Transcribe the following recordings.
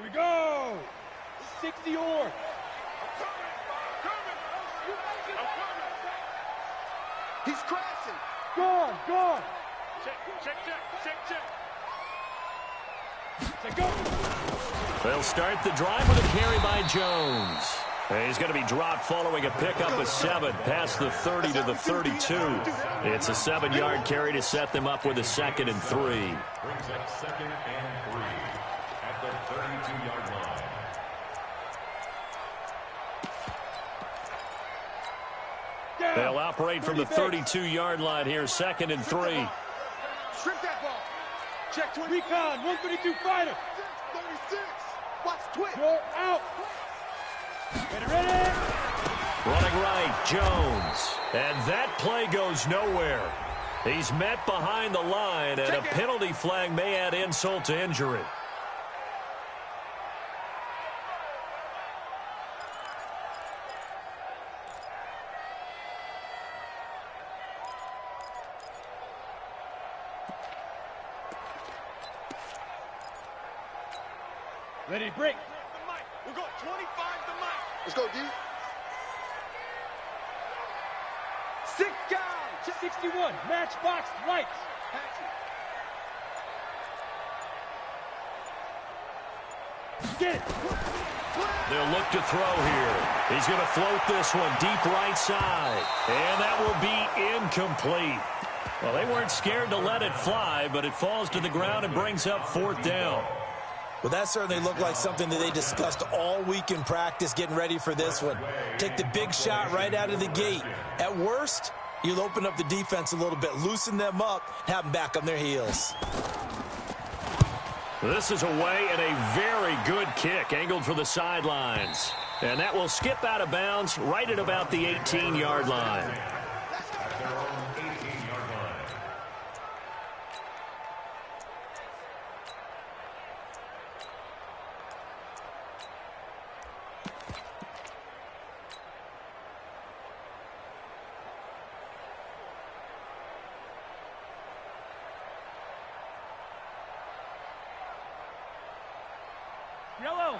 we go. 60 or. He's crashing. Gone. Check. Go. They'll start the drive with a carry by Jones. He's going to be dropped following a pickup of 7 past the 30 to the 32. It's a 7-yard carry to set them up with a 2nd and 3. Brings up 2nd and 3 at the 32-yard line. They'll operate from the 32-yard line here, 2nd and 3. Strip that ball. Check 20. Recon, 132 fighter. 36. Watch twitch. You're out. Ready. Running right, Jones. And that play goes nowhere. He's met behind the line, and a penalty flag may add insult to injury. Ready, break. We're going 25 to Mike. Let's go, D. 6 guys. 61, matchbox lights. Get it. They'll look to throw here. He's going to float this one deep right side. And that will be incomplete. Well, they weren't scared to let it fly, but it falls to the ground and brings up 4th down. Well, that certainly looked like something that they discussed all week in practice getting ready for this one. Take the big shot right out of the gate. At worst, you'll open up the defense a little bit, loosen them up, have them back on their heels. This is away and a very good kick angled for the sidelines. And that will skip out of bounds right at about the 18-yard line. Yellow.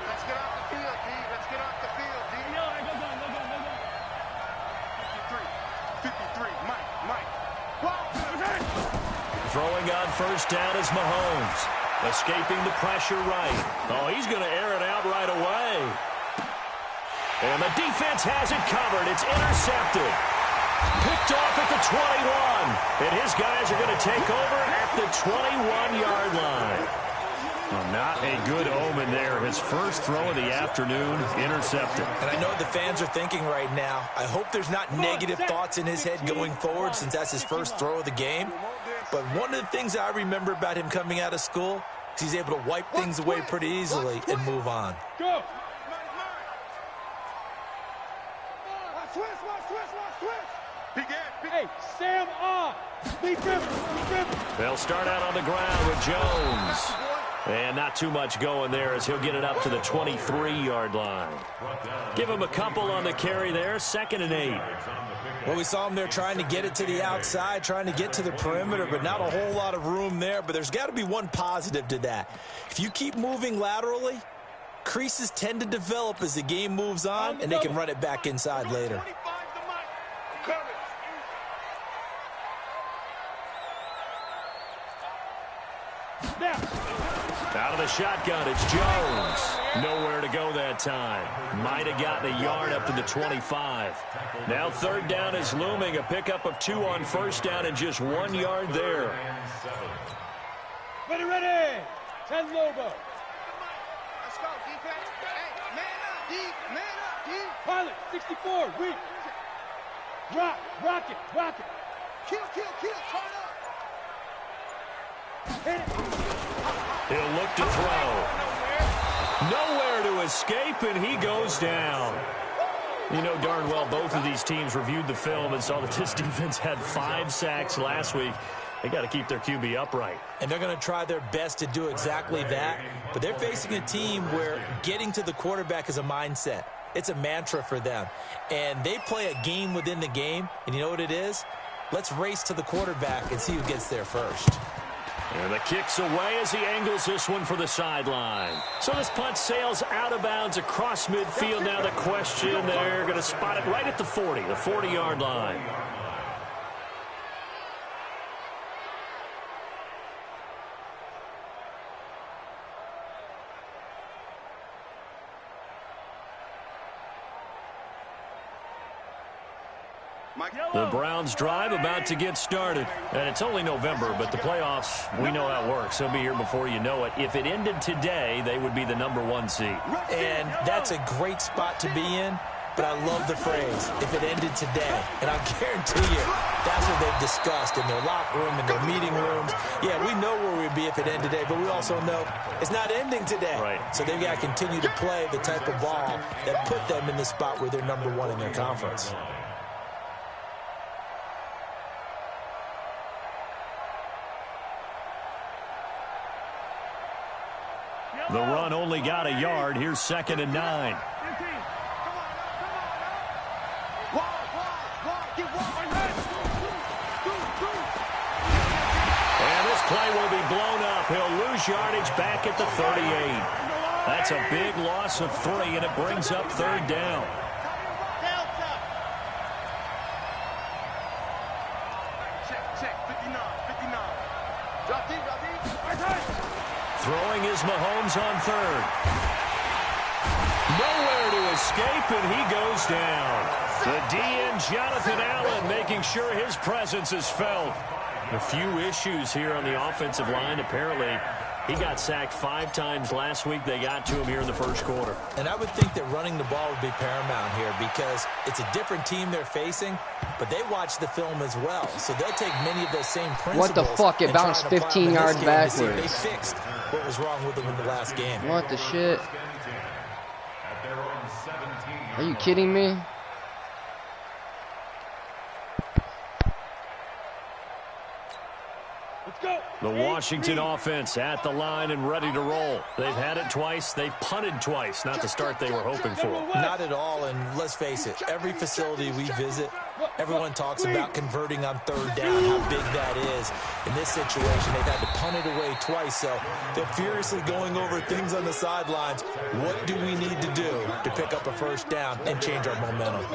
Let's get off the field, D. Let's get off the field, D. Yellow, go. 53. Mike. Throwing on 1st down is Mahomes. Escaping the pressure right. Oh, he's going to air it out right away. And the defense has it covered. It's intercepted. Picked off at the 21. And his guys are going to take over at the 21-yard line. Well, not a good omen there. His first throw of the afternoon, intercepted. And I know what the fans are thinking right now. I hope there's not negative thoughts in his head going forward since that's his first throw of the game. But one of the things I remember about him coming out of school is he's able to wipe things away pretty easily and move on. Go. Hey, Sam on. Lead dribble. They'll start out on the ground with Jones. And not too much going there as he'll get it up to the 23-yard line. Give him a couple on the carry there, 2nd and 8. Well, we saw him there trying to get it to the outside, trying to get to the perimeter, but not a whole lot of room there. But there's got to be one positive to that. If you keep moving laterally, creases tend to develop as the game moves on, and they can run it back inside later. Out of the shotgun, it's Jones. Nowhere to go that time. Might have gotten a yard up to the 25. Now 3rd down is looming. A pickup of 2 on 1st down and just 1 yard there. Ready. 10 Lobo. Let's go, defense. Hey, man up, D. Pilot, 64, weak. Rock it. Kill, turn up. Hit it. He'll look to throw. Nowhere to escape, and he goes down. You know darn well both of these teams reviewed the film and saw that this defense had 5 sacks last week. They got to keep their QB upright. And they're going to try their best to do exactly that. But they're facing a team where getting to the quarterback is a mindset. It's a mantra for them. And they play a game within the game. And you know what it is? Let's race to the quarterback and see who gets there first. And the kick's away as he angles this one for the sideline. So this punt sails out of bounds across midfield. Now the question, they're going to spot it right at the 40, the 40-yard line. The Browns drive about to get started. And it's only November, but the playoffs, we know how it works. They'll be here before you know it. If it ended today, they would be the #1 seed. And that's a great spot to be in, but I love the phrase, if it ended today. And I guarantee you, that's what they've discussed in their locker room, in their meeting rooms. Yeah, we know where we'd be if it ended today, but we also know it's not ending today. Right. So they've got to continue to play the type of ball that put them in the spot where they're #1 in their conference. The run only got a yard. Here's 2nd and 9. And this play will be blown up. He'll lose yardage back at the 38. That's a big loss of 3, and it brings up 3rd down. Throwing is Mahomes on 3rd. Nowhere to escape, and he goes down. The DN, Jonathan Allen, making sure his presence is felt. A few issues here on the offensive line. Apparently, he got sacked 5 times last week. They got to him here in the 1st quarter. And I would think that running the ball would be paramount here because it's a different team they're facing, but they watch the film as well. So they'll take many of those same principles. What the fuck? It bounced 15 yards backwards. They fixed what was wrong with them in the last game. What the shit? Are you kidding me? The Washington offense at the line and ready to roll. They've had it twice. They've punted twice. Not the start they were hoping for. Not at all, and let's face it, every facility we visit, everyone talks about converting on 3rd down, how big that is. In this situation, they've had to punt it away twice, so they're furiously going over things on the sidelines. What do we need to do to pick up a 1st down and change our momentum?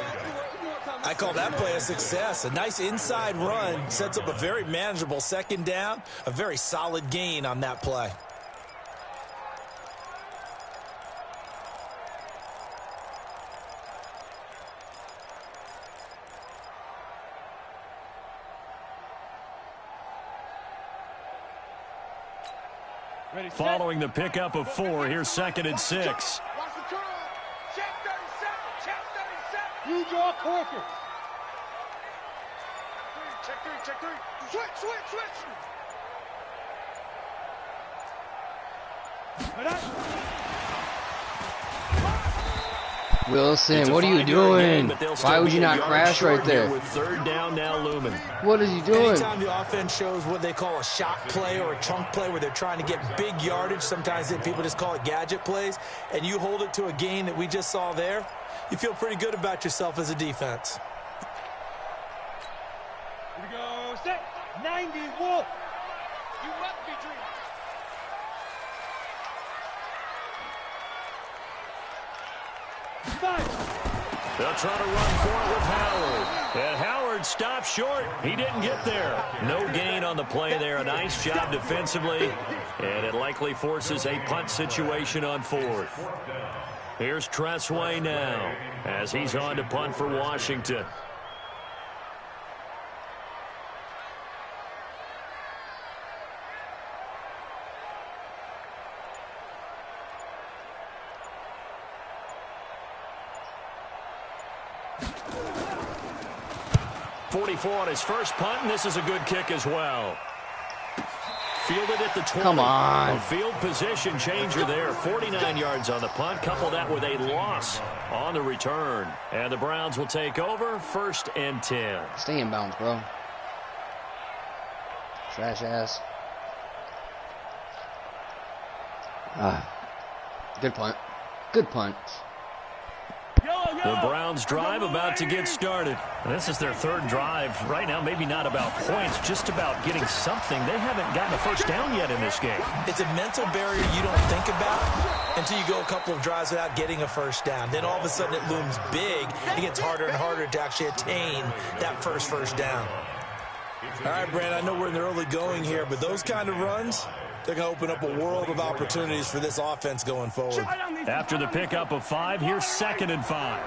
I call that play a success. A nice inside run sets up a very manageable 2nd down, a very solid gain on that play. Following the pickup of 4, here's 2nd and 6. You draw Corker. Check 3. Switch. Wilson, what are you doing? Why would you not crash right there? With 3rd down now looming. What is he doing? Anytime the offense shows what they call a shot play or a chunk play where they're trying to get big yardage, sometimes people just call it gadget plays, and you hold it to a gain that we just saw there, you feel pretty good about yourself as a defense. Here we go. Set. 90 Wolf. You must be dreaming. They'll try to run for it with Howard. And Howard stopped short. He didn't get there. No gain on the play there. A nice job defensively. And it likely forces a punt situation on 4th. Here's Tressway now as he's on to punt for Washington. On his first punt, and this is a good kick as well. Fielded at the 20. Come on. A field position changer there. 49 yards on the punt. Couple that with a loss on the return. And the Browns will take over 1st and 10. Stay in bounds, bro. Trash ass. Good punt. Good punt. The Browns drive about to get started. This is their third drive. Right now, maybe not about points, just about getting something. They haven't gotten a first down yet in this game. It's a mental barrier you don't think about until you go a couple of drives without getting a first down. Then all of a sudden it looms big. It gets harder and harder to actually attain that first down. All right, Brand, I know we're in the early going here, but those kind of runs, they're going to open up a world of opportunities for this offense going forward. After the pickup of 5, here's 2nd and 5.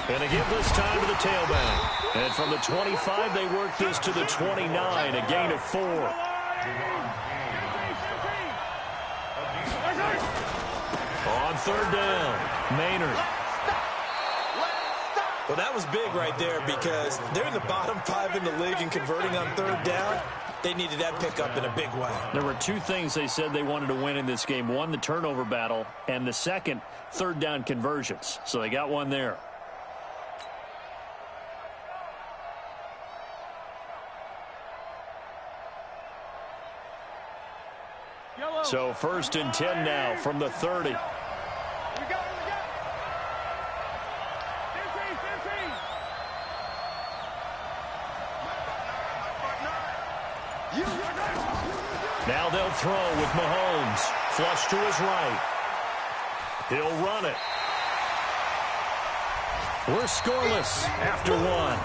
And they give this time to the tailback. And from the 25, they work this to the 29, a gain of 4. On 3rd down, Maynard. Well, that was big right there because they're in the bottom 5 in the league and converting on 3rd down. They needed that pickup in a big way. There were 2 things they said they wanted to win in this game. One, the turnover battle, and the second, 3rd down conversions. So they got one there. So 1st and 10 now from the 30. Now they'll throw with Mahomes. Flush to his right. He'll run it. We're scoreless after 1.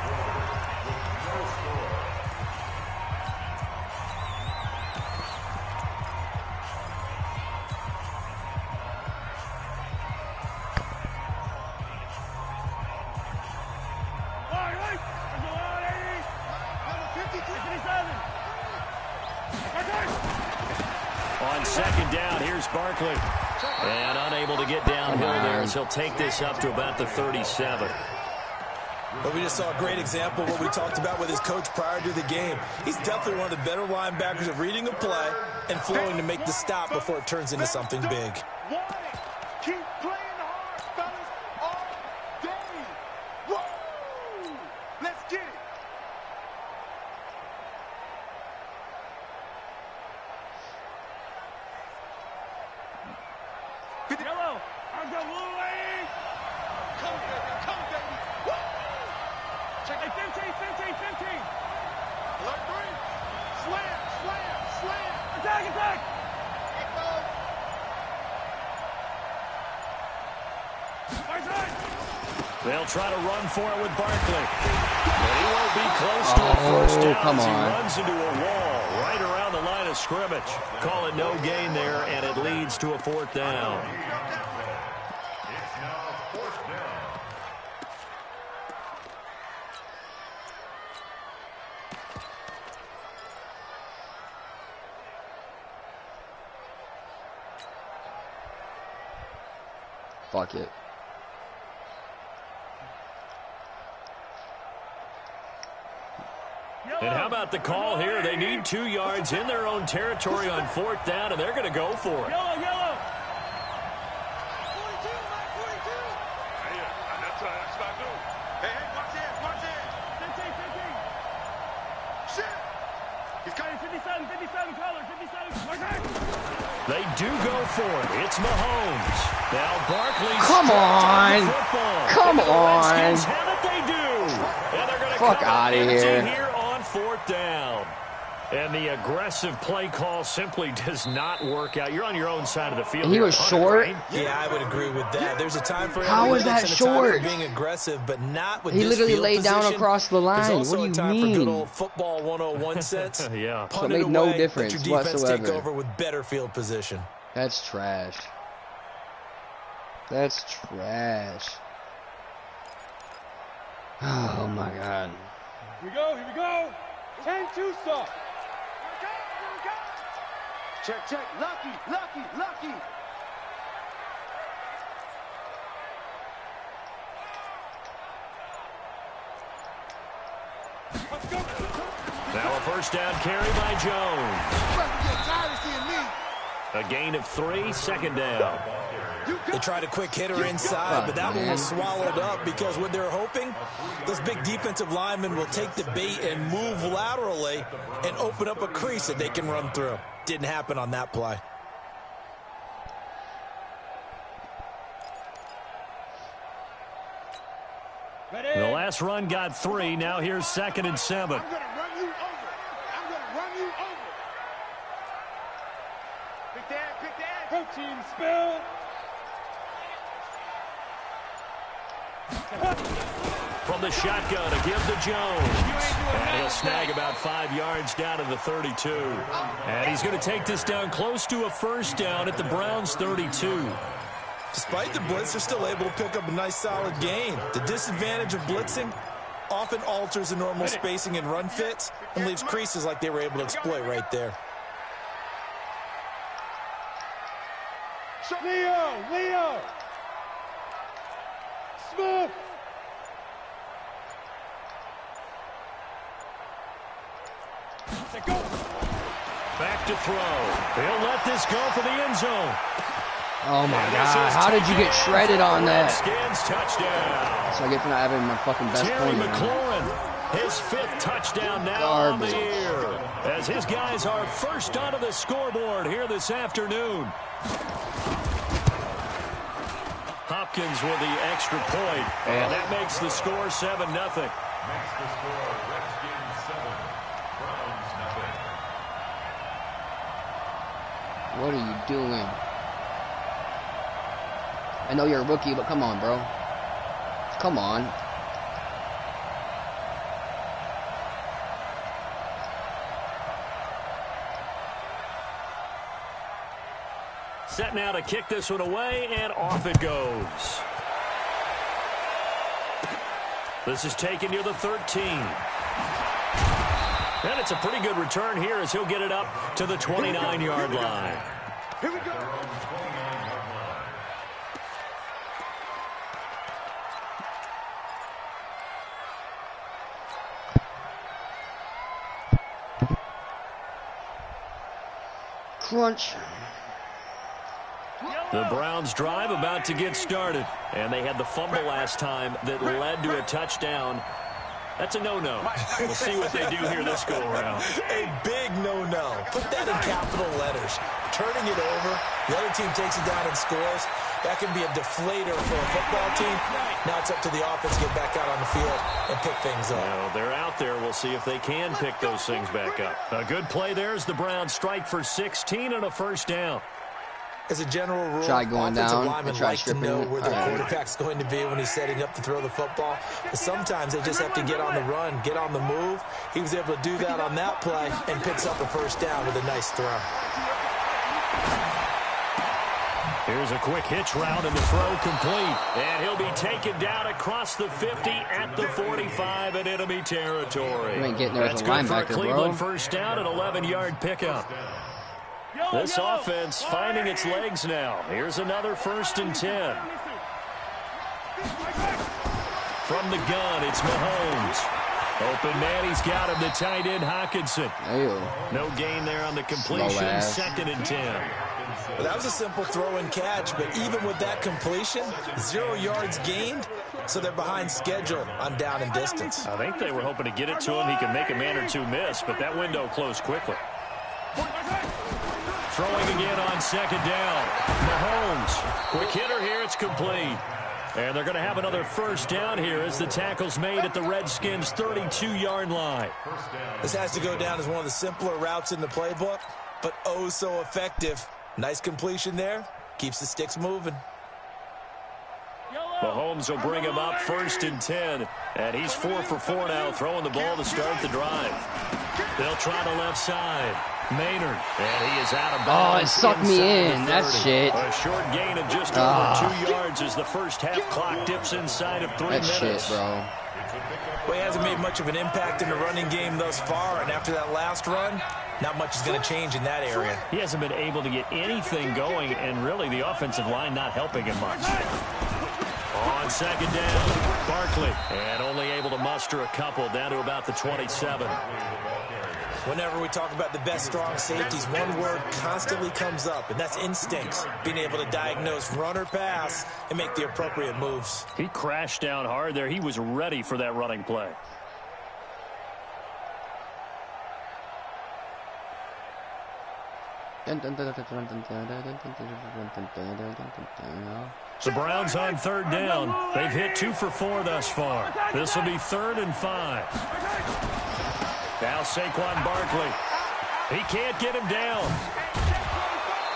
On 2nd down, here's Barkley. And unable to get downhill there as he'll take this up to about the 37. But we just saw a great example of what we talked about with his coach prior to the game. He's definitely one of the better linebackers of reading a play and flowing to make the stop before it turns into something big. Keep playing hard, fellas, all day. Woo! Let's get it. Yellow, I'm the blue lane. Come, baby. Woo! Check it, 15. Alert 3. Slam. Attack. They'll try to run for it with Barkley. But he won't be close to a first down come as he on. runs into a wall right around the line of scrimmage. Call it no gain there, and it leads to a 4th down. It's now 4th down. Fuck it. And how about the call here? They need 2 yards in their own territory on 4th down, and they're going to go for it. Yellow. 42, that's what I do. Hey, watch in. 15. Shit. He's coming. 57, color, 57. They do go for it. It's Mahomes. Now Barkley. Come on. Come The on. Redskins have it, they do. And they're going to Fuck come outta empty here. on 4th down. And the aggressive play call simply does not work out. You're on your own side of the field. He here, was Hunter, short. right? Yeah, I would agree with that. There's a time for How is analytics that and a time short? for being aggressive, but not with He this literally field laid down position. across the line. There's also What do a you time for mean? good old football 101 sense. Yeah. Punt So it it made no away, difference let your defense take whatsoever. over with better field position. That's trash. That's trash. Oh my god. Here we go. 10-2 stop. Check. Lucky. Let's go. Now a first down carry by Jones. A gain of 3, 2nd down. They tried a quick hitter inside, but that one was swallowed up because what they're hoping, those big defensive linemen will take the bait and move laterally and open up a crease that they can run through. Didn't happen on that play. last run got 3. Now here's 2nd and 7. I'm going to run you over. I'm going to run you over. Pick that, pick that. Protein spill. From the shotgun, a give to Jones. And he'll snag about 5 yards down to the 32. And he's going to take this down close to a first down at the Browns' 32. Despite the blitz, they're still able to pick up a nice solid gain. The disadvantage of blitzing often alters the normal spacing and run fits and leaves creases like they were able to exploit right there. Leo. Smith. Back to throw. He'll let this go for the end zone. Oh my God! How did you get shredded on that? Skins touchdown. That's what I get for not having my fucking best Terry corner. McLaurin, his 5th touchdown now on the year. As his guys are first onto the scoreboard here this afternoon. Hopkins with the extra point, and that makes the score 7-0. Makes the score Redskins 7, Browns nothing. What are you doing? I know you're a rookie, but come on, bro. Come on. Set now to kick this one away, and off it goes. This is taken near the 13. And it's a pretty good return here as he'll get it up to the 29-yard line. Here we go. Crunch. The Browns drive about to get started. And they had the fumble last time that led to a touchdown. That's a no-no. We'll see what they do here this go-around. A big no-no. Put that in capital letters. Turning it over, the other team takes it down and scores. That can be a deflator for a football team. Now it's up to the offense to get back out on the field and pick things up. Well, they're out there. We'll see if they can pick those things back up. A good play there as the Browns strike for 16 and a first down. As a general rule, Try going offensive down linemen and try like to know stripping where it. their All right. quarterback's going to be when he's setting up to throw the football. But sometimes they just have to get on the run, get on the move. He was able to do that on that play and picks up a first down with a nice throw. Here's a quick hitch route and the throw complete. And he'll be taken down across the 50 at the 45 in enemy territory. You ain't getting there as That's a good for a linebacker, Cleveland bro. first down, an 11-yard pickup. This offense finding its legs now. Here's another 1st and 10. From the gun, it's Mahomes. Open man, he's got him, the tight end, Hockenson. Ew. No gain there on the completion, Slow ass. 2nd and 10. Well, that was a simple throw and catch, but even with that completion, 0 yards gained, so they're behind schedule on down and distance. I think they were hoping to get it to him. He could make a man or two miss, but that window closed quickly. Throwing again on 2nd down. Mahomes. Quick hitter here. It's complete. And they're going to have another first down here as the tackle's made at the Redskins' 32-yard line. This has to go down as one of the simpler routes in the playbook, but oh so effective. Nice completion there. Keeps the sticks moving. Mahomes will bring him up 1st and 10. And he's 4 for 4 now, throwing the ball to start the drive. They'll try the left side. Maynard, and he is out of bounds. Oh, it sucked me in. That 30. shit. A short gain of just over 2 yards as the first half clock dips inside of 3 That minutes. shit, bro. Well, he hasn't made much of an impact in the running game thus far, and after that last run, not much is going to change in that area. He hasn't been able to get anything going, and really the offensive line not helping him much. On 2nd down, Barkley, and only able to muster a couple down to about the 27. Whenever we talk about the best strong safeties, one word constantly comes up, and that's instincts. Being able to diagnose run or pass and make the appropriate moves. He crashed down hard there. He was ready for that running play. The Browns on third down. They've hit 2 for 4 thus far. This will be 3rd and 5. Now Saquon Barkley. He can't get him down.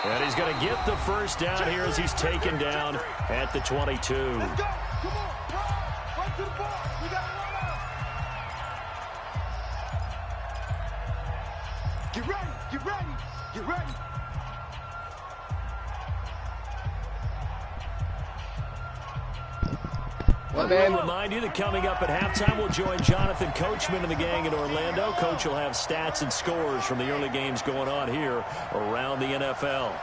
And he's going to get the first down here as he's taken down at the 22. Let's go. Come on. Run to the ball. We got to run out. Get ready. Get ready. Get ready. Well, man, remind you that coming up at halftime, we'll join Jonathan Coachman and the gang in Orlando. Coach will have stats and scores from the early games going on here around the NFL.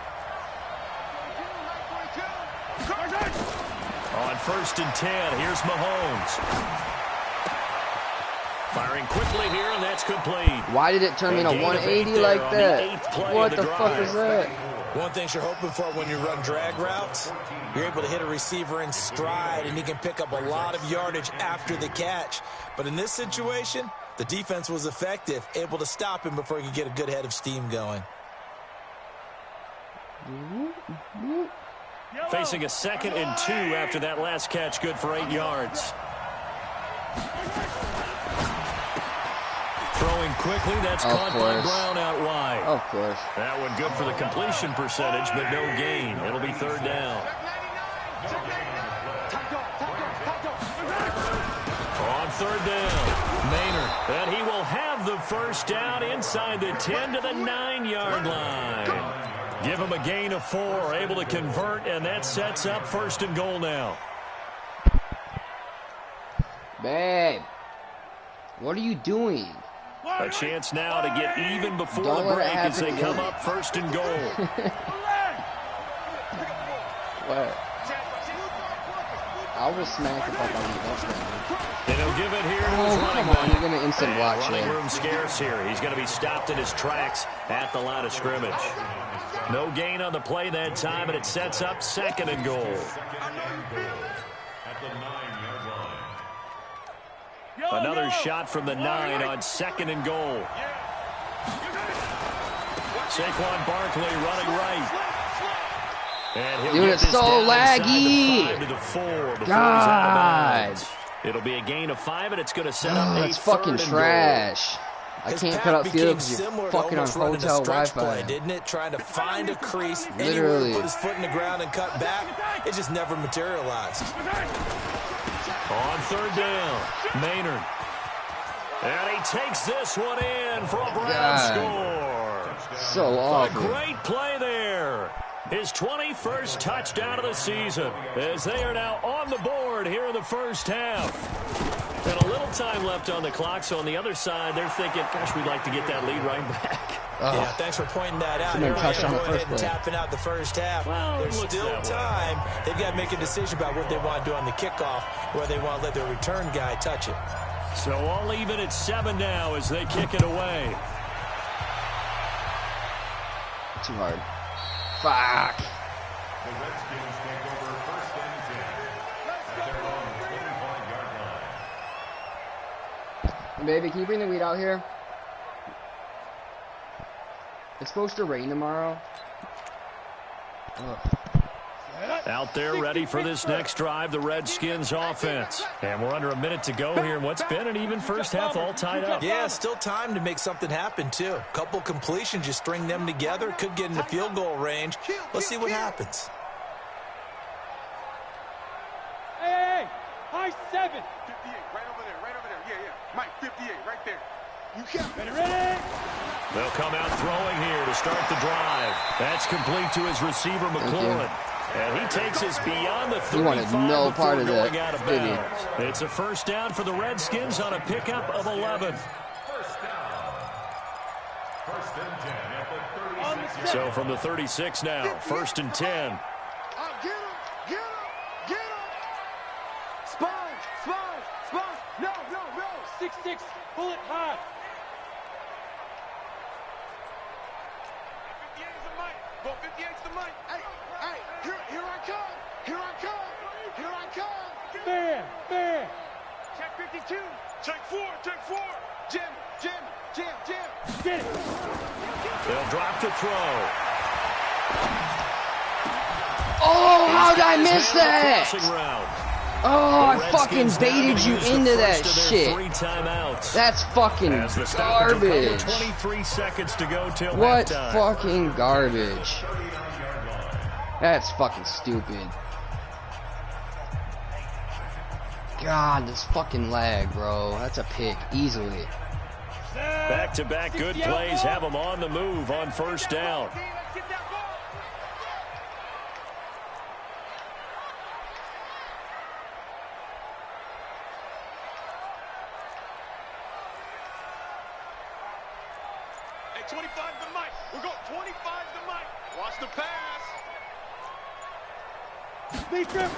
On 1st and 10, here's Mahomes. Firing quickly here, and that's complete. Why did it turn me in a 180 like that? What the fuck is that? One thing you're hoping for when you run drag routes, you're able to hit a receiver in stride, and he can pick up a lot of yardage after the catch. But in this situation, the defense was effective, able to stop him before he could get a good head of steam going. Facing a 2nd and 2 after that last catch, good for 8 yards. Throwing quickly, that's caught by Brown out wide. Of course. That one good for the completion percentage, but no gain. It'll be 3rd down. On 3rd down, Maynard. And he will have the first down inside the 10 to the 9-yard line. Give him a gain of 4, able to convert, and that sets up 1st and goal now. Babe, what are you doing? A chance now to get even before Don't the break let it as they happen come again. up 1st and goal. What? I will smack if I don't get that. And he'll give it here to his Oh, running come on. back. You're going to instant And block running shit. room scarce here. He's going to be stopped in his tracks at the line of scrimmage. No gain on the play that time, and it sets up 2nd and goal. At the 9-yard line. Another shot from the 9 on 2nd and goal. Saquon Barkley running right. And he'll Dude, get it's this so down inside laggy. the 5 to the 4 before he's out God. of bounds. It'll be a gain of 5, and it's going to set up a That's fucking 3rd and trash. I His can't path cut up became field because you're similar to fucking on almost running a hotel stretch Wi-Fi. play, didn't it? Trying to find a crease, anywhere Literally. to put his foot in the ground and cut back. It just never materialized. On 3rd down, Maynard. And he takes this one in for a Brown score. So A awful. great play there. His 21st touchdown of the season as they are now on the board here in the first half. And a little time left on the clock, so on the other side, they're thinking, gosh, we'd like to get that lead right back. Yeah, thanks for pointing that out. Shouldn't have touched on the Go first ahead and play. tapping out the first half. Well, There's it looks still that way. time. They've got to make a decision about what they want to do on the kickoff, where they want to let their return guy touch it. So all even at 7 now as they kick it away. Too hard. Fuck. The Redskins take over 1st and 10. At their own 25-yard line. Baby, can you bring the weed out here? It's supposed to rain tomorrow. Ugh. Out there ready for this next drive, the Redskins offense. And we're under a minute to go here in what's been an even first half, all tied up. Yeah, still time to make something happen, too. Couple completions, you string them together, could get into field goal range. Let's see what happens. Hey, high 7. 58, right over there. Yeah. Mike, 58, right there. You got it. Ready? They'll come out throwing here to start the drive. That's complete to his receiver, McLaurin. And he takes us beyond the 35 He wanted no part of before that, going out of did he? bounds. It's a first down for the Redskins on a pickup of 11. First down. 1st and 10 at the 36-yard So from the 36 now, 1st and 10. Get him. Sponge. No. 6'6", pull it high. 58's the mic. Go 58's the mic. Hey, here I come. Fair. Check 52. Check 4. Jim. Get it. They'll drop to throw. Oh, how did I miss that? Oh, I fucking baited you into that shit. That's fucking garbage. 23 seconds to go till what halftime. Fucking garbage. That's fucking stupid. God, this fucking lag, bro. That's a pick, easily. Back-to-back good plays have them on the move on first down. Hey, 25 to Mike. We're going 25 to Mike. Watch the pass. Lead grip.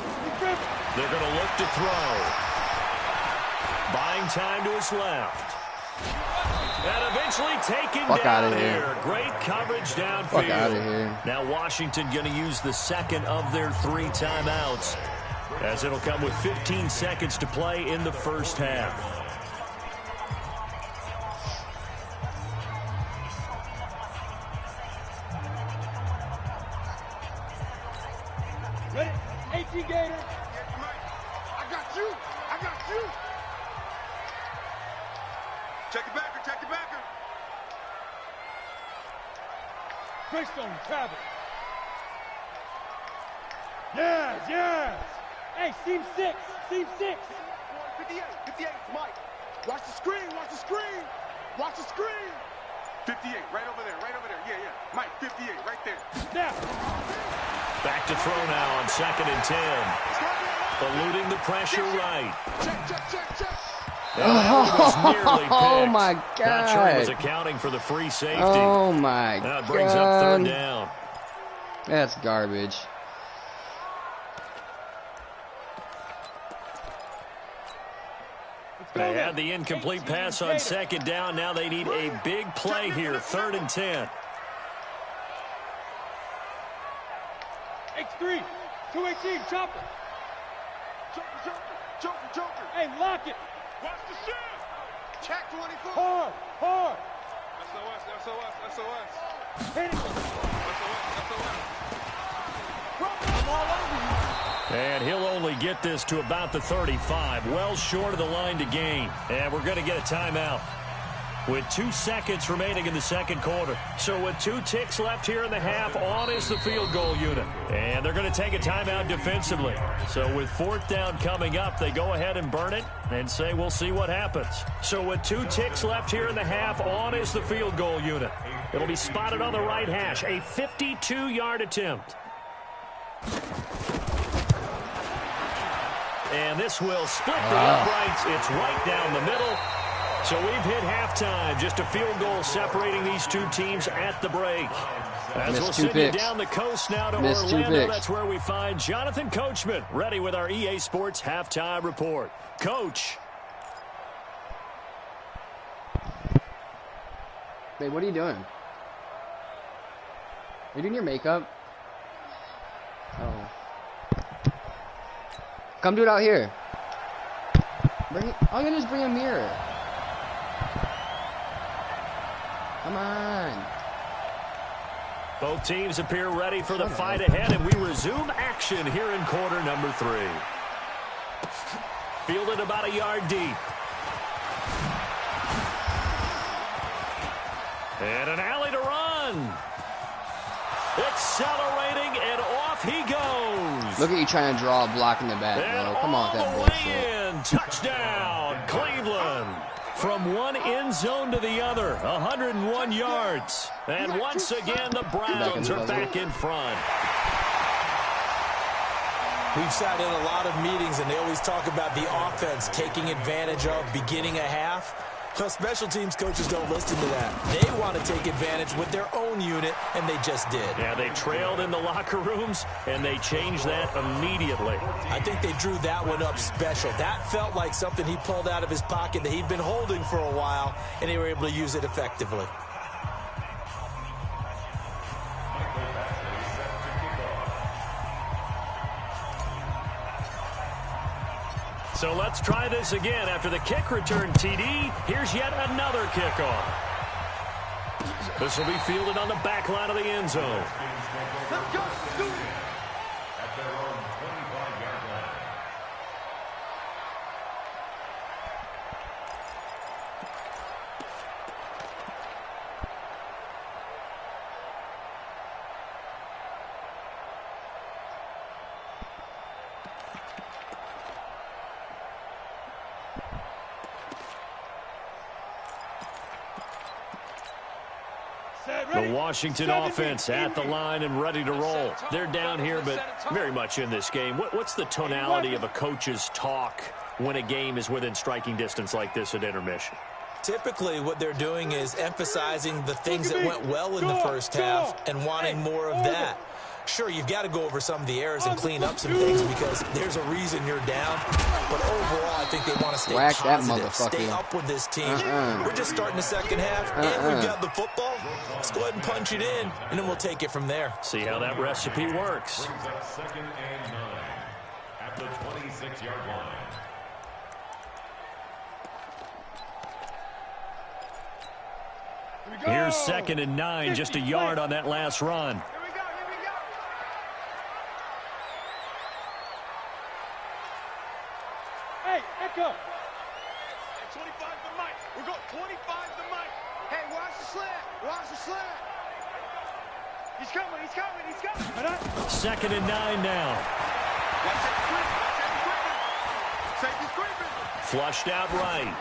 They're going to look to throw. Buying time to his left. And eventually taken down here. Great coverage downfield. Fuck out of here. Now Washington going to use the second of their 3 timeouts, as it'll come with 15 seconds to play in the first half. Ready? 18 Gator. I got you. Check the backer. Greystone, travel. Yes. Hey, seam 6. 58, Mike. Watch the screen. 58, right over there. Yeah. Mike, 58, right there. Now. Back to throw now on 2nd and 10. Eluding the pressure right. Check. Oh my God. Not sure he was accounting for the free safety. Oh my God. That brings up 3rd down. That's garbage. They had the incomplete pass on 2nd down. Now they need a big play here. 3rd and 10. X3. 218. Chopper. Joker. Hey, lock it. Watch the shift. Check 24. Hard. SOS. Hit it. I'm all over you. And he'll only get this to about the 35. Well short of the line to gain. And we're going to get a timeout with 2 seconds remaining in the second quarter. So with 2 ticks left here in the half, on is the field goal unit. And they're going to take a timeout defensively. So with 4th down coming up, they go ahead and burn it and say we'll see what happens. So with 2 ticks left here in the half, on is the field goal unit. It'll be spotted on the right hash. A 52-yard attempt. And this will split the uprights. It's right down the middle. So we've hit halftime. Just a field goal separating these 2 teams at the break. As we'll send you down the coast now to Orlando, that's where we find Jonathan Coachman, ready with our EA Sports halftime report. Coach. Hey, what are you doing? Are you doing your makeup? Oh. Come do it out here. All you gotta do is bring a mirror. Come on. Both teams appear ready for the fight ahead, and we resume action here in quarter number 3. Fielded about a yard deep. And an alley to run. Accelerating, and off he goes. Look at you trying to draw a block in the back, bro. Come on with that bullshit. Touchdown, Cleveland. From one end zone to the other, 101 yards. And once again, the Browns are back in front. We've sat in a lot of meetings, and they always talk about the offense taking advantage of beginning a half. Well, special teams coaches don't listen to that. They want to take advantage with their own unit, and they just did. Yeah, they trailed in the locker rooms, and they changed that immediately. I think they drew that one up special. That felt like something he pulled out of his pocket that he'd been holding for a while, and they were able to use it effectively. So let's try this again. After the kick return TD, here's yet another kickoff. This will be fielded on the back line of the end zone. Let's go. Do it. At their own 25-yard line. The Washington offense at the line and ready to roll. They're down here, but very much in this game. What's the tonality of a coach's talk when a game is within striking distance like this at intermission? Typically, what they're doing is emphasizing the things that went well in the first half and wanting more of that. Sure, you've got to go over some of the errors and clean up some things because there's a reason you're down. But overall, I think they want to stay positive, stay up with this team. We're just starting the second half, and we've got the football. Let's go ahead and punch it in, and then we'll take it from there. See how that recipe works. Brings up 2nd and 9 at the 26-yard line. Here's 2nd and 9, just a yard on that last run. Hey, Echo. 25 to Mike. We're going 25 to Mike. Hey, watch the slant. Watch the slant. He's coming. He's coming. He's coming. 2nd and 9 now. Watch that creeping. Safety's creeping. Flushed out right.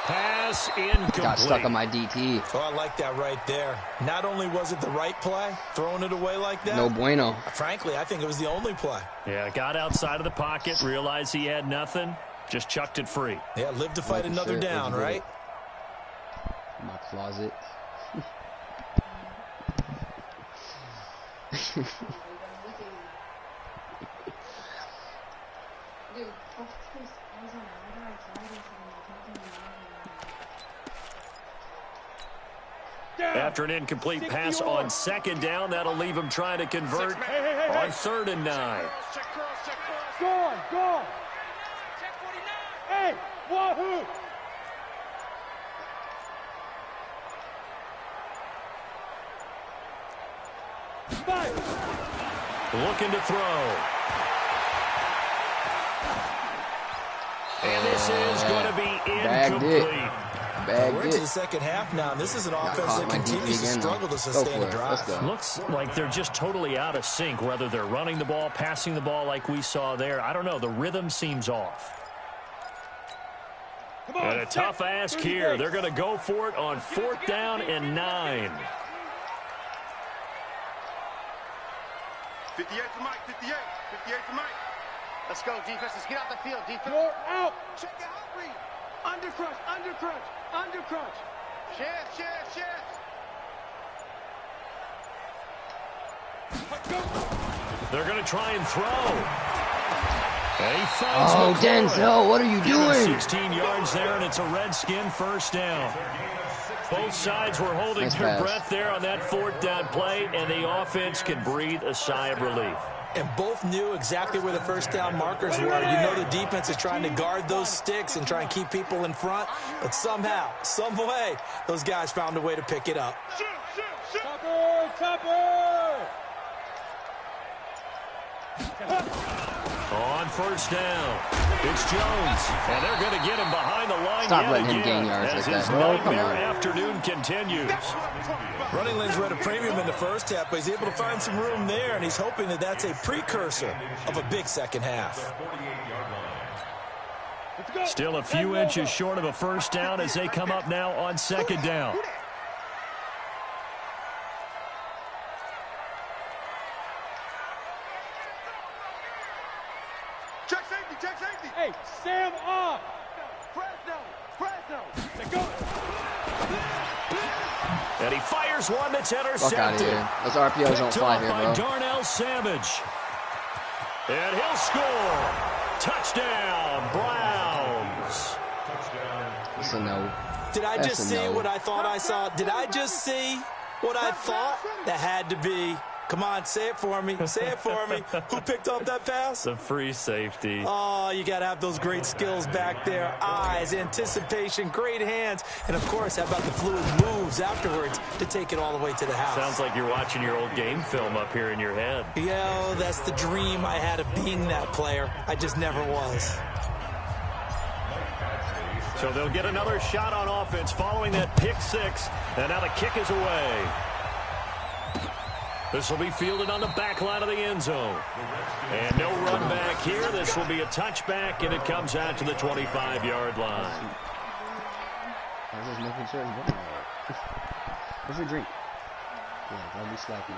Pass incomplete. Got stuck on my DT. Oh, I like that right there. Not only was it the right play, throwing it away like that. No bueno. Frankly, I think it was the only play. Yeah, got outside of the pocket, realized he had nothing, just chucked it free. Yeah, live to fight another down, right? My closet. After an incomplete pass on 2nd down, that'll leave him trying to convert on 3rd and 9. Check cross, check cross. Gone, gone. Check 49. Hey, wahoo. Five. Looking to throw. And this is going to be incomplete. We're into the second half now, and this is an offense that continues to struggle to sustain a drive. Looks like they're just totally out of sync, whether they're running the ball, passing the ball like we saw there. I don't know. The rhythm seems off. And a tough ask here. They're going to go for it on 4th down and 9. 58 to Mike, 58. 58 to Mike. Let's go, defense. Let's get out the field, defense. You're out. Check the out read. Under crutch, under crutch, under crutch. Shift, shift, shift. They're going to try and throw. And he finds oh, Denzel, what are you doing? 16 yards there, and it's a Redskin 1st down. Both sides were holding nice their pass. breath there on that 4th down play, and the offense can breathe a sigh of relief. And both knew exactly where the 1st down markers were. You know the defense is trying to guard those sticks and try and keep people in front. But somehow, some way, those guys found a way to pick it up. Shoot, shoot, shoot. Topper, topper. On 1st down, it's Jones, and they're going to get him behind the line. Stop letting him gain yards as like his that, bro. Come nightmare on. afternoon continues. Running lanes were at a premium in the first half, but he's able to find some room there, and he's hoping that that's a precursor of a big second half. Still a few inches short of a 1st down as they come up now on 2nd down. Check safety, check safety. Hey, Sam off. Fresno, Fresno. Let's go. And he fires one that's intercepted. Fuck out of here. Those RPOs don't fly here, by bro. Darnell Savage. And he'll score. Touchdown, Browns. It's a no. Did I That's just a see no. what I thought I saw? Did I just see what I thought? That had to be Come on, say it for me. Say it for me. Who picked off that pass? The free safety. Oh, you got to have those great skills back there. Eyes, anticipation, great hands. And, of course, how about the fluid moves afterwards to take it all the way to the house? Sounds like you're watching your old game film up here in your head. Yeah, that's the dream I had of being that player. I just never was. So they'll get another shot on offense following that pick six. And now the kick is away. This will be fielded on the back line of the end zone. And no run back here. This will be a touchback, and it comes out to the 25-yard line. I was just making certain. What's your drink? Yeah, don't be slacking.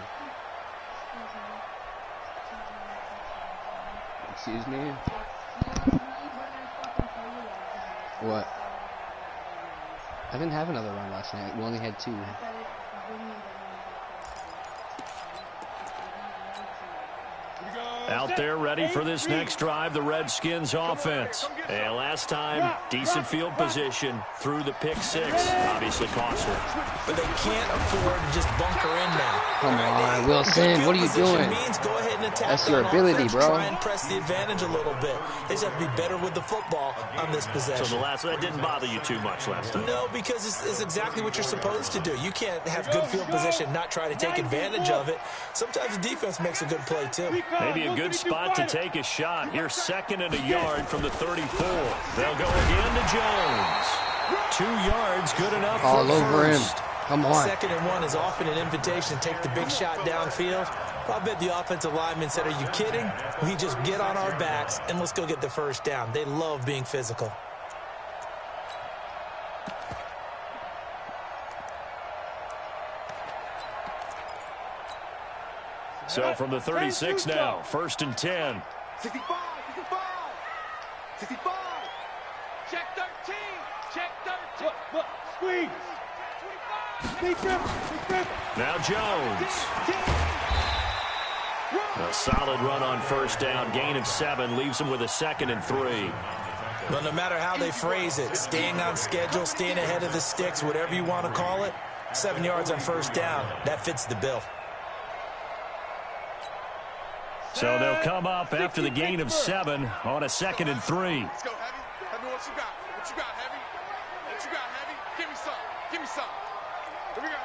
Excuse me? What? I didn't have another run last night. We only had 2. Out there ready for this next drive, the Redskins offense. And last time, decent field position through the pick six. Obviously costly. But they can't afford to just bunker in now. Come on, Wilson, what are you doing? Means go ahead and attack. That's your ability, bro. Try and press the advantage a little bit. They just have to be better with the football on this possession. So that didn't bother you too much last time? No, because it's exactly what you're supposed to do. You can't have good field position, not try to take advantage of it. Sometimes the defense makes a good play, too. Maybe a good spot to take a shot. Here's 2nd and a yard from the 34. They'll go again to Jones. 2 yards, good enough all for over first. him. Come on. 2nd and 1 is often an invitation to take the big shot downfield. I bet the offensive lineman said, are you kidding? We just get on our backs and let's go get the first down. They love being physical. So from the 36 now, 1st and 10. 65, 65. Check 13. Check 13. Look, squeeze. 25. Now Jones. A solid run on 1st down. Gain of 7 leaves him with a 2nd and 3. Well, no matter how they phrase it, staying on schedule, staying ahead of the sticks, whatever you want to call it, 7 yards on 1st down, that fits the bill. So they'll come up after the gain of 7 on a 2nd and 3. Let's go, Heavy. Heavy, what you got? What you got, Heavy? What you got, Heavy? Give me some. Give me some. Here we go.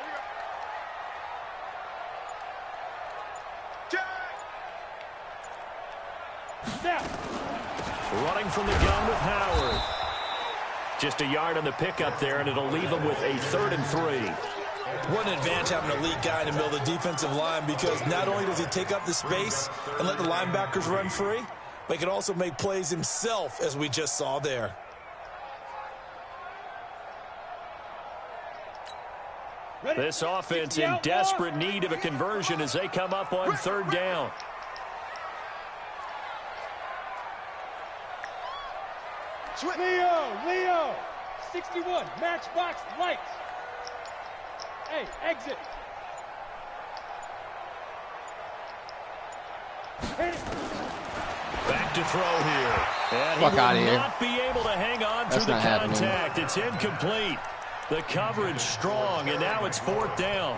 Now. Running from the gun with Howard. Just a yard on the pickup there, and it'll leave him with a 3rd and 3. What an advantage having an elite guy in the middle of the defensive line, because not only does he take up the space and let the linebackers run free, but he can also make plays himself, as we just saw there. This offense in desperate need of a conversion as they come up on 3rd down. Leo, 61, matchbox lights. Hey, exit. Back to throw here. And Fuck he outta will here. not be able to hang on That's through the not happening. contact. It's incomplete. The coverage strong, and now it's 4th down.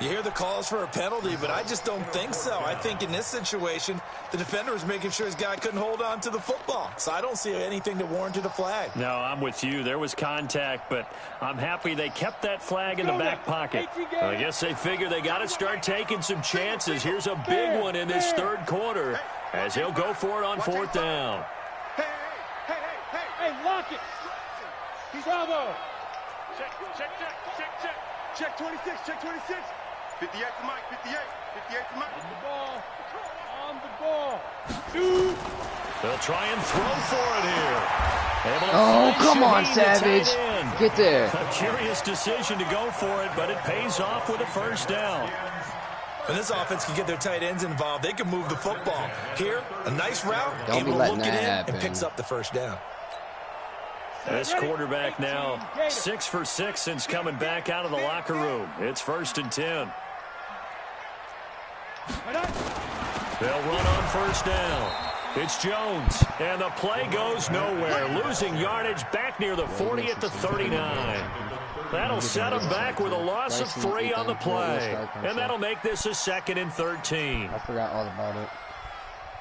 You hear the calls for a penalty, but I just don't think so. I think in this situation, the defender was making sure his guy couldn't hold on to the football. So I don't see anything that warranted a flag. No, I'm with you. There was contact, but I'm happy they kept that flag in the back pocket. I guess they figure they got to start taking some chances. Here's a big one in this 3rd quarter as he'll go for it on 4th down. Hey, lock it. Bravo. Check 26, check 26. 58 to Mike, 58 to Mike. On the ball. Dude. They'll try and throw for it here. Oh, come on, Savage. Get there. A curious decision to go for it, but it pays off with a 1st down. When this offense can get their tight ends involved, they can move the football. Here, a nice route, Don't be able to letting look it that in, happen. and picks up the 1st down. This quarterback now 6 for 6 since coming back out of the locker room. It's 1st and 10. They'll run on 1st down. It's Jones, and the play goes nowhere, losing yardage back near the 40 at the 39. That'll set him back with a loss of 3 on the play, and that'll make this a 2nd and 13. I forgot all about it.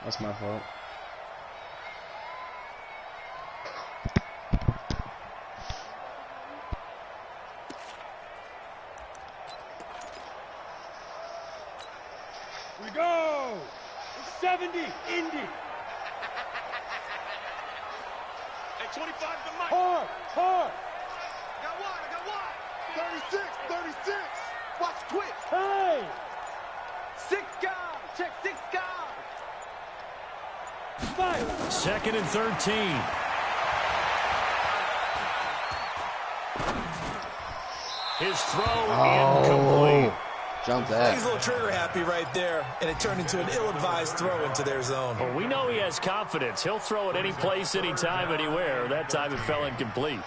That's my fault. We go! 70, Indy! Hey, 25 to Mike. Hard! Hard! I got one. 36. Watch twitch. Hey! 6 guard. Check 6 guard. Fight! 2nd and 13. His throw incomplete. Jump that. He's a little trigger happy right there, and it turned into an ill-advised throw into their zone. Well, we know he has confidence. He'll throw it any place, anytime, anywhere. That time it fell incomplete.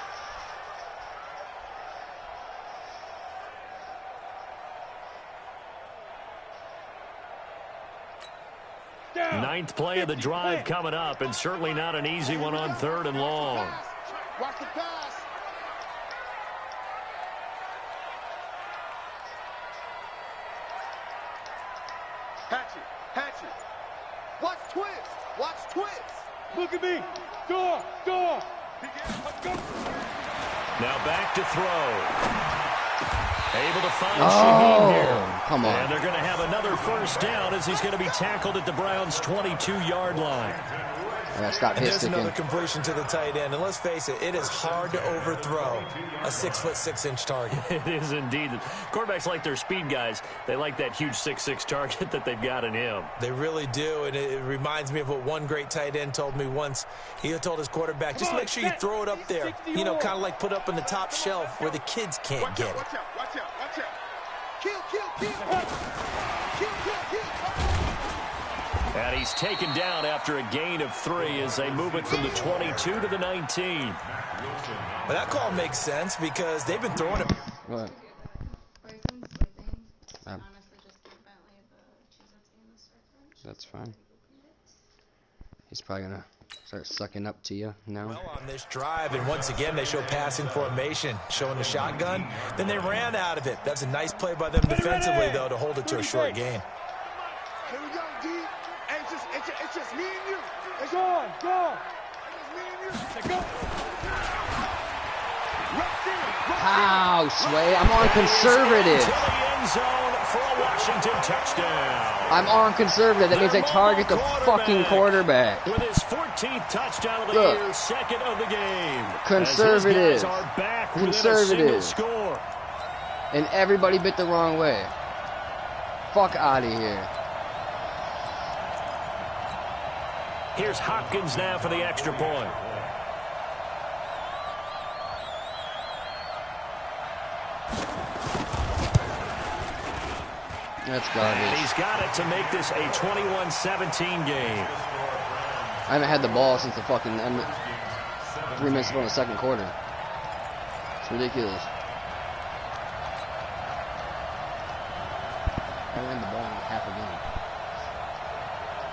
Ninth play of the drive coming up, and certainly not an easy one on 3rd and long. Watch the pass. Hatchet. Watch twist. Look at me! Door! Now back to throw. Able to find Shaheen here. Come on. And they're going to have another 1st down as he's going to be tackled at the Browns' 22-yard line. Stop And there's another hit-sticking. completion to the tight end. And let's face it, it is hard to overthrow a 6'6" target. It is indeed. Quarterbacks like their speed guys. They like that huge 6'6" target that they've got in him. They really do, and it reminds me of what one great tight end told me once. He told his quarterback, just make sure you throw it up there. You know, kind of like put up in the top shelf where the kids can't get it. Watch out. Kill. And he's taken down after a gain of 3 as they move it from the 22 to the 19. But that call makes sense because they've been throwing it. What? That's fine. He's probably going to start sucking up to you now. Well, on this drive, and once again, they show passing formation, showing the shotgun. Then they ran out of it. That's a nice play by them defensively, though, to hold it to a short gain. Here we go, D. Hey, it's just me and you. Go on! It's me and you. Go! How, Sway? I'm on conservative. To the end zone for a Washington touchdown. I'm on conservative. That means I target the fucking quarterback. With his 14th touchdown of the year, 2nd of the game. Conservative. As his guys are back within a single score. And everybody bit the wrong way. Fuck out of here. Here's Hopkins now for the extra point. That's garbage. And he's got it to make this a 21-17 game. I haven't had the ball since the fucking 3 minutes ago in the 2nd quarter. It's ridiculous. I haven't had the ball in like half a game.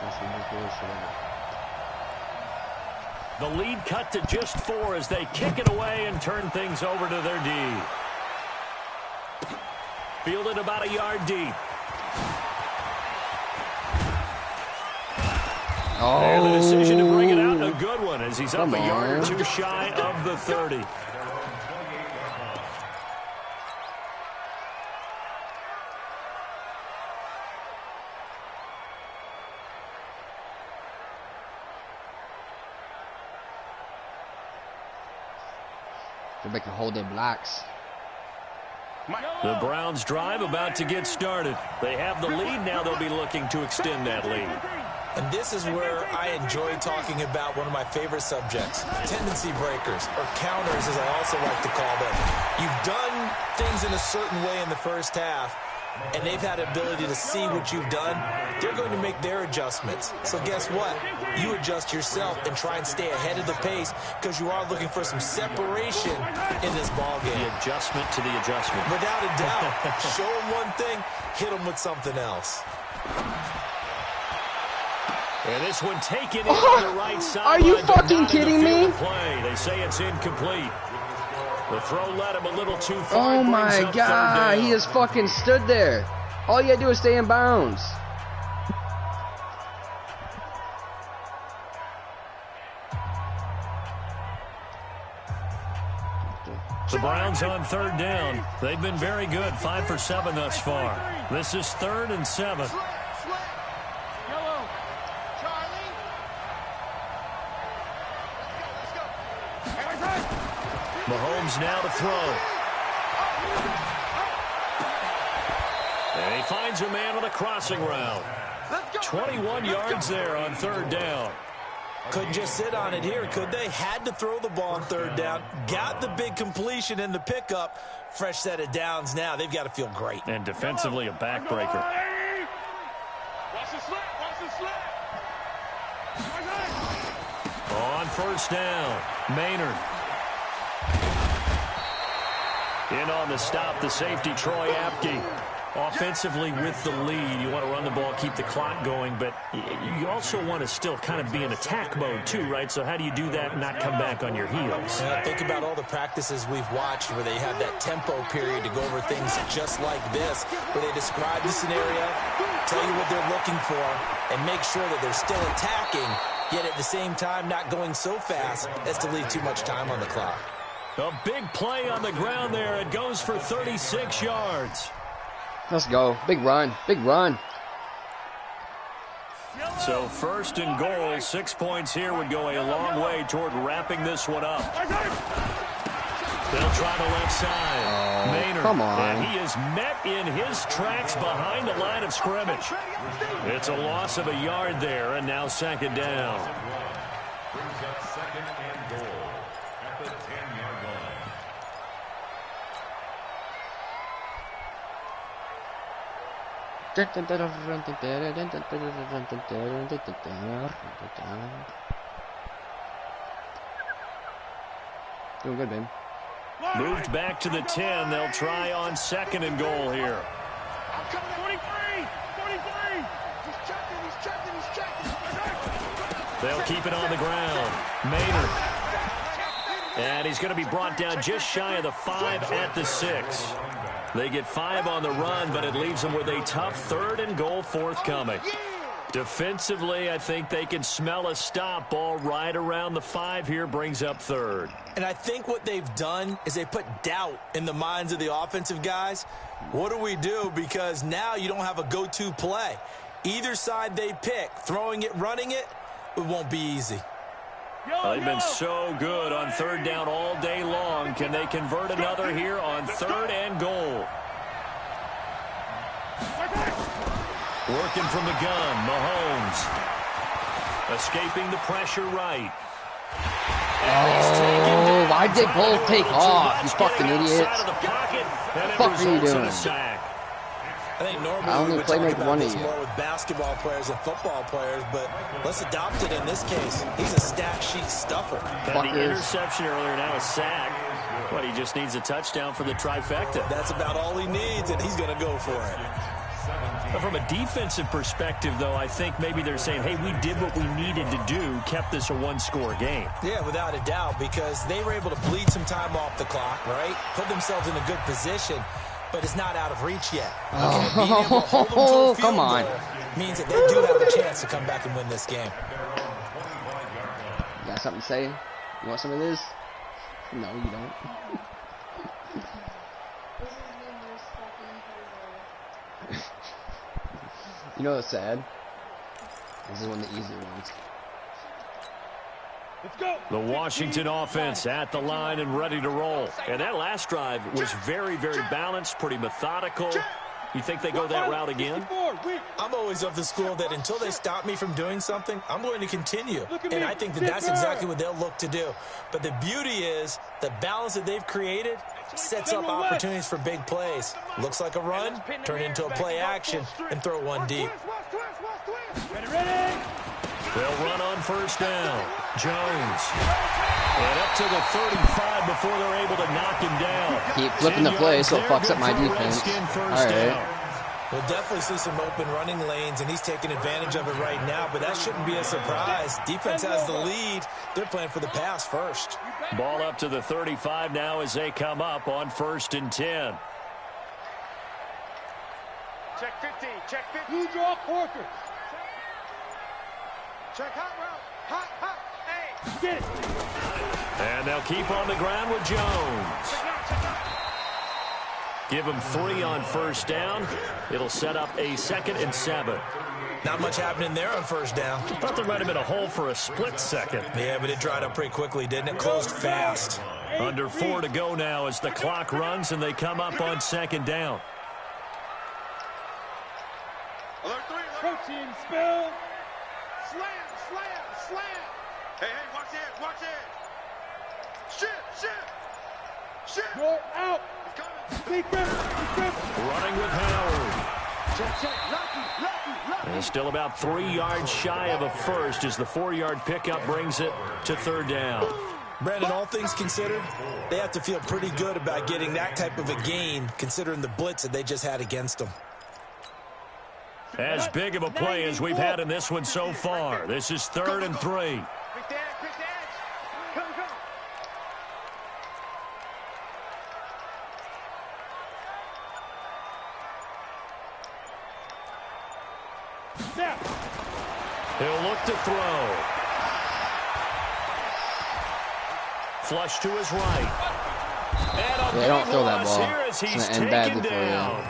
That's ridiculous for them. The lead cut to just 4 as they kick it away and turn things over to their D. Fielded about a yard deep. Oh. And the decision to bring it out, a good one, as he's up a yard or 2 shy of the 30. They can hold their blocks. The Browns drive about to get started. They have the lead. Now they'll be looking to extend that lead. And this is where I enjoy talking about one of my favorite subjects, tendency breakers, or counters as I also like to call them. You've done things in a certain way in the first half, and they've had the ability to see what you've done. They're going to make their adjustments. So guess what? You adjust yourself and try and stay ahead of the pace because you are looking for some separation in this ball game. The adjustment to the adjustment. Without a doubt. Show them one thing, hit them with something else. And this one taken in on the right side. Are you fucking kidding me? Play. They say it's incomplete. The throw led him a little too far. Oh my God, he just fucking stood there. All you gotta do is stay in bounds. The Browns on 3rd down. They've been very good, 5 for 7 thus far. This is 3rd and 7. Mahomes now to throw. And he finds a man on a crossing route. 21 yards there on 3rd down. Couldn't just sit on it here, could they? Had to throw the ball on 3rd down. Got the big completion in the pickup. Fresh set of downs now. They've got to feel great. And defensively a backbreaker. Watch the slip. Watch the slip. On 1st down, Maynard. In on the stop, the safety, Troy Apke. Offensively with the lead, you want to run the ball, keep the clock going, but you also want to still kind of be in attack mode too, right? So how do you do that and not come back on your heels? Think about all the practices we've watched where they have that tempo period to go over things just like this, where they describe the scenario, tell you what they're looking for, and make sure that they're still attacking, yet at the same time not going so fast as to leave too much time on the clock. A big play on the ground there. It goes for 36 yards. Let's go. Big run. Big run. So 1st and goal, 6 points here would go a long way toward wrapping this one up. They'll try the left side. Maynard. Come on. And he is met in his tracks behind the line of scrimmage. It's a loss of a yard there, and now 2nd down. Brings up 2nd and goal at the 10-yard line. Doing good, babe. Moved back to the 10. They'll try on 2nd and goal here. 43. He's checking. They'll keep it on the ground. Maynard. And he's going to be brought down just shy of the 5 at the 6. They get 5 on the run, but it leaves them with a tough 3rd and goal forthcoming. Defensively, I think they can smell a stop. Ball right around the 5 here, brings up 3rd. And I think what they've done is they put doubt in the minds of the offensive guys. What do we do? Because now you don't have a go-to play. Either side they pick, throwing it, running it, it won't be easy. They've been so good on 3rd down all day long. Can they convert another here on 3rd and goal? Working from the gun, Mahomes. Escaping the pressure right. Oh, why'd they both take off, you fucking idiots? What the fuck are you doing? I think normally I only we would played talk like about one of this you. more with basketball players and football players, but let's adopt it in this case. He's a stat sheet stuffer. And the interception earlier, now a sack. What, he just needs a touchdown for the trifecta. That's about all he needs, and he's going to go for it. But from a defensive perspective, though, I think maybe they're saying, hey, we did what we needed to do, kept this a one-score game. Yeah, without a doubt, because they were able to bleed some time off the clock, right? Put themselves in a good position, but it's not out of reach yet. Okay? Being able to hold them to a field come on. goal means that they do have a chance to come back and win this game. You got something to say? You want some of this? No, you don't. You know what's sad? This is one of the easier ones. Let's go. The Washington offense at the line and ready to roll. And that last drive was very, very balanced, pretty methodical. You think they go that route again? I'm always of the school that until they stop me from doing something, I'm going to continue. And I think that that's exactly what they'll look to do. But the beauty is the balance that they've created sets up opportunities for big plays. Looks like a run, turn into a play action, and throw one deep. Ready. They'll run on 1st down. Jones. And up to the 35 before they're able to knock him down. Keep flipping the play so it fucks up my defense. All right. We'll definitely see some open running lanes, and he's taking advantage of it right now, but that shouldn't be a surprise. Defense has the lead. They're playing for the pass first. Ball up to the 35 now as they come up on 1st and 10. Check 50. Check 50. You draw quarters. Check hot route. Hot, hot. Hey. Get it. And they'll keep on the ground with Jones. Check out, check out. Give him 3 on 1st down. It'll set up a 2nd and 7. Not much happening there on 1st down. Thought there might have been a hole for a split second. Yeah, but it dried up pretty quickly, didn't it? Closed fast. Under 4 to go now as the clock runs and they come up on 2nd down. Alert 3. Coaching spill. Slam, slam, slam. Hey, hey, watch it, watch it. Shit. You're out. He's coming. Defense. Running with Howard. Check. Lucky. And still about 3 yards shy of a first as the 4-yard pickup brings it to 3rd down. Brandon, all things considered, they have to feel pretty good about getting that type of a gain considering the blitz that they just had against them. As big of a play as we've had in this one so far. This is 3rd and 3. Quick the edge. Come. Snap. He'll look to throw. Flush to his right. And Yeah, don't throw that ball. Here as he's It's gonna end badly taken for you. down.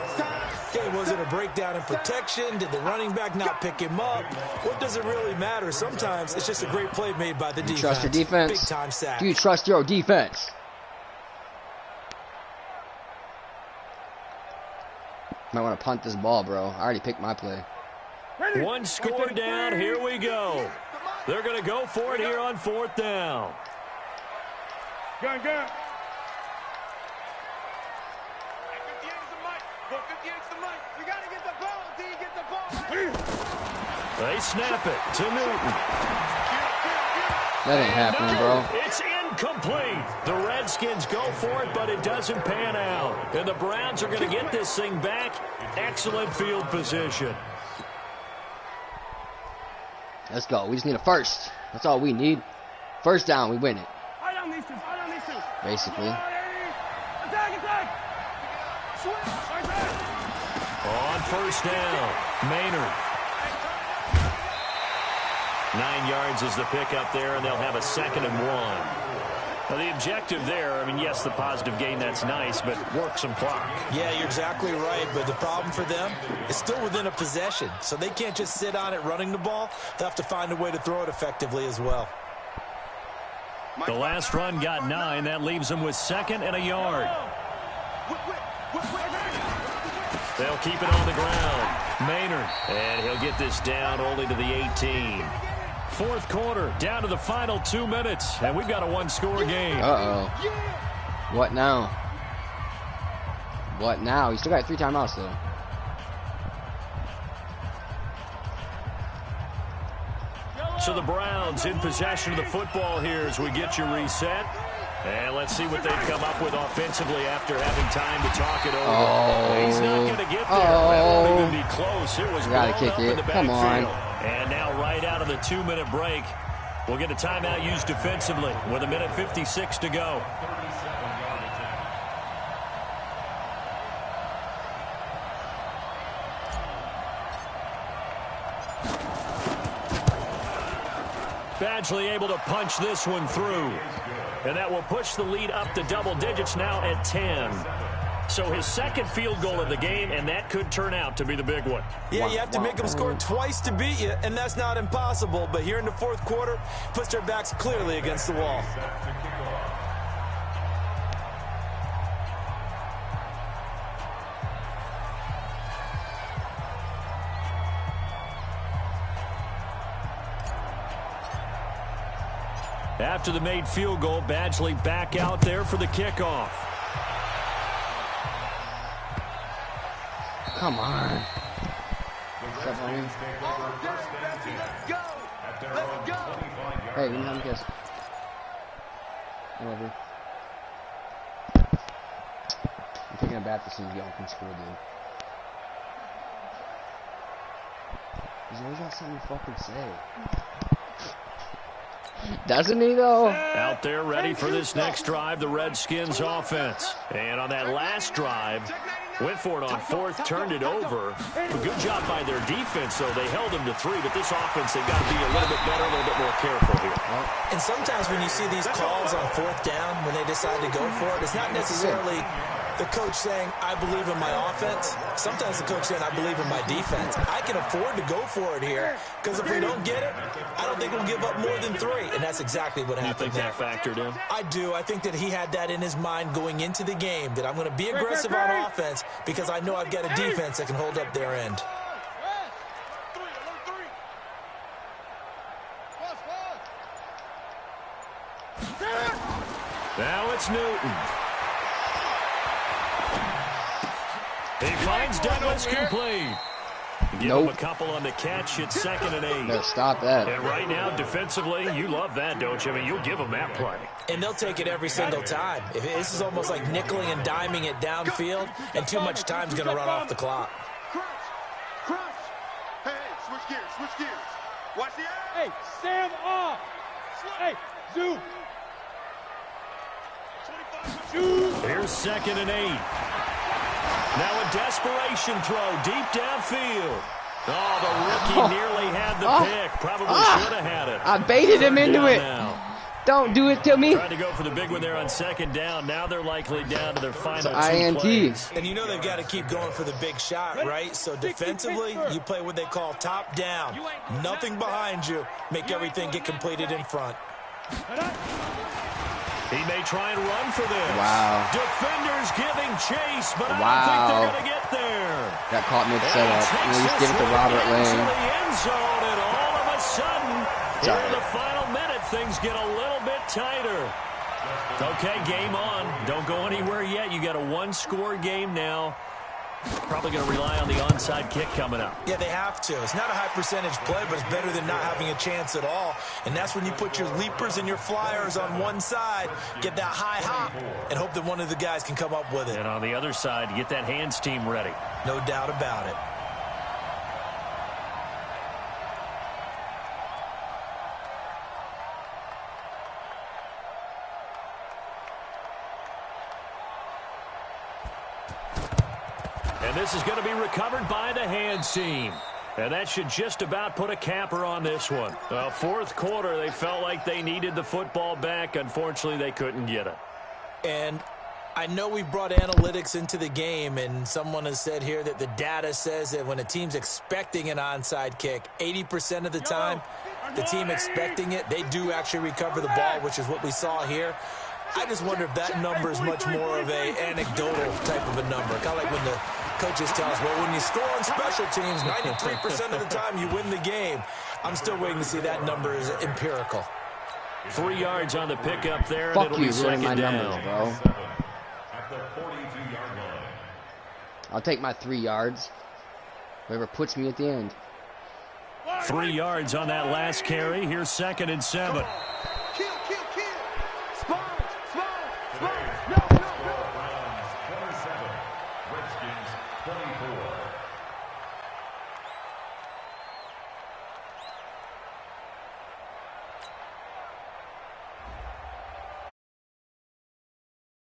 Okay, was it a breakdown in protection? Did the running back not pick him up? What does it really matter? Sometimes it's just a great play made by the defense. Trust your defense. Big time sack. Do you trust your defense? Might want to punt this ball, bro. I already picked my play. Ready. 1 score down. Here we go. They're going to go for it here on 4th down. Gun. 58 is the mic. Go 58 is the mic. We got to get the ball, D. Get the ball. They snap it to Newton. That ain't happening, No, bro. it's incomplete. The Redskins go for it, but it doesn't pan out. And the Browns are going to get this thing back. Excellent field position. Let's go. We just need a first. That's all we need. 1st down, we win it. I don't need to. Basically. Attack. On 1st down, Maynard. 9 yards is the pickup there, and they'll have a 2nd and 1. Now, the objective there, I mean, yes, the positive gain, that's nice, but work some clock. Yeah, you're exactly right, but the problem for them is still within a possession, so they can't just sit on it running the ball. They'll have to find a way to throw it effectively as well. The last run got 9. That leaves them with 2nd and a yard. They'll keep it on the ground. Maynard, and he'll get this down only to the 18. 4th quarter, down to the final 2 minutes, and we've got a 1-score game. Uh-oh. What now? What now? He still got 3 timeouts, though. So the Browns in possession of the football here as we get you reset. And let's see what they come up with offensively after having time to talk it over. Oh. He's not going to get there. That won't even be close. It was Gotta blown kick up it. in the Come backfield. on. And now right out of the 2-minute break, we'll get a timeout used defensively with 1:56 to go. Badgley able to punch this one through. And that will push the lead up to double digits now at 10. So his 2nd field goal of the game, and that could turn out to be the big one. Yeah, you have to make them score twice to beat you, and that's not impossible. But here in the 4th quarter, puts their backs clearly against the wall. After the made field goal, Badgley back out there for the kickoff. Come on. Hey, you know how to guess. I love you. I'm taking a bath as soon as y'all can score, dude. He's always got something to fucking say. Doesn't he, though? Out there ready for this next drive, the Redskins offense. And on that last drive, went for it on fourth, turned it over. A good job by their defense, though. They held them to 3, but this offense, they've got to be a little bit better, a little bit more careful here. And sometimes when you see these calls on fourth down, when they decide to go for it, it's not necessarily the coach saying, I believe in my offense. Sometimes the coach saying, I believe in my defense. I can afford to go for it here, because if we don't get it, I don't think we'll give up more than 3. And that's exactly what happened there. You think that factored in? I do. I think that he had that in his mind going into the game, that I'm going to be aggressive on offense because I know I've got a defense that can hold up their end. Now it's Newton. He finds Douglas complete. Give him a couple on the catch. It's 2nd and 8. Better stop that. And right now, defensively, you love that, don't you? I mean, you'll give them that play. And they'll take it every single time. This is almost like nickeling and diming it downfield, and too much time's going to run off the clock. Crunch. Hey, switch gears. Watch the eye. Hey, Sam off. Hey, zoom. Here's 2nd and 8. Now a desperation throw deep downfield. Oh, the rookie nearly had the pick. Probably should have had it. I baited him into it. Now. Don't do it to me. Tried to go for the big one there on 2nd down. Now they're likely down to their final 2 INT. plays. And you know they've got to keep going for the big shot, right? So defensively, you play what they call top down. Nothing behind you. Make everything get completed in front. He may try and run for this. Wow. Defenders giving chase, but I don't think they're going to get there. Got caught mid-setup. At least give it to Robert Lane. The end zone, and all of a sudden, here in the final minute, things get a little bit tighter. Okay, game on. Don't go anywhere yet. You got a 1-score game now. Probably going to rely on the onside kick coming up. Yeah, they have to. It's not a high percentage play, but it's better than not having a chance at all. And that's when you put your leapers and your flyers on one side, get that high hop, and hope that one of the guys can come up with it. And on the other side, get that hands team ready. No doubt about it. And this is going to be recovered by the hands team. And that should just about put a capper on this one. Fourth quarter, they felt like they needed the football back. Unfortunately, they couldn't get it. And I know we brought analytics into the game, and someone has said here that the data says that when a team's expecting an onside kick, 80% of the time, the team expecting it, they do actually recover the ball, which is what we saw here. I just wonder if that number is much more of a anecdotal type of a number. Kind of like when the coaches tell us, well, when you score on special teams, 93% of the time you win the game. I'm still waiting to see that number is empirical. 3 yards on the pickup there, Fuck and it'll you, be second my down. numbers, bro. At the 42-yard line. I'll take my 3 yards. Whoever puts me at the end. 3 yards on that last carry. Here's 2nd and 7.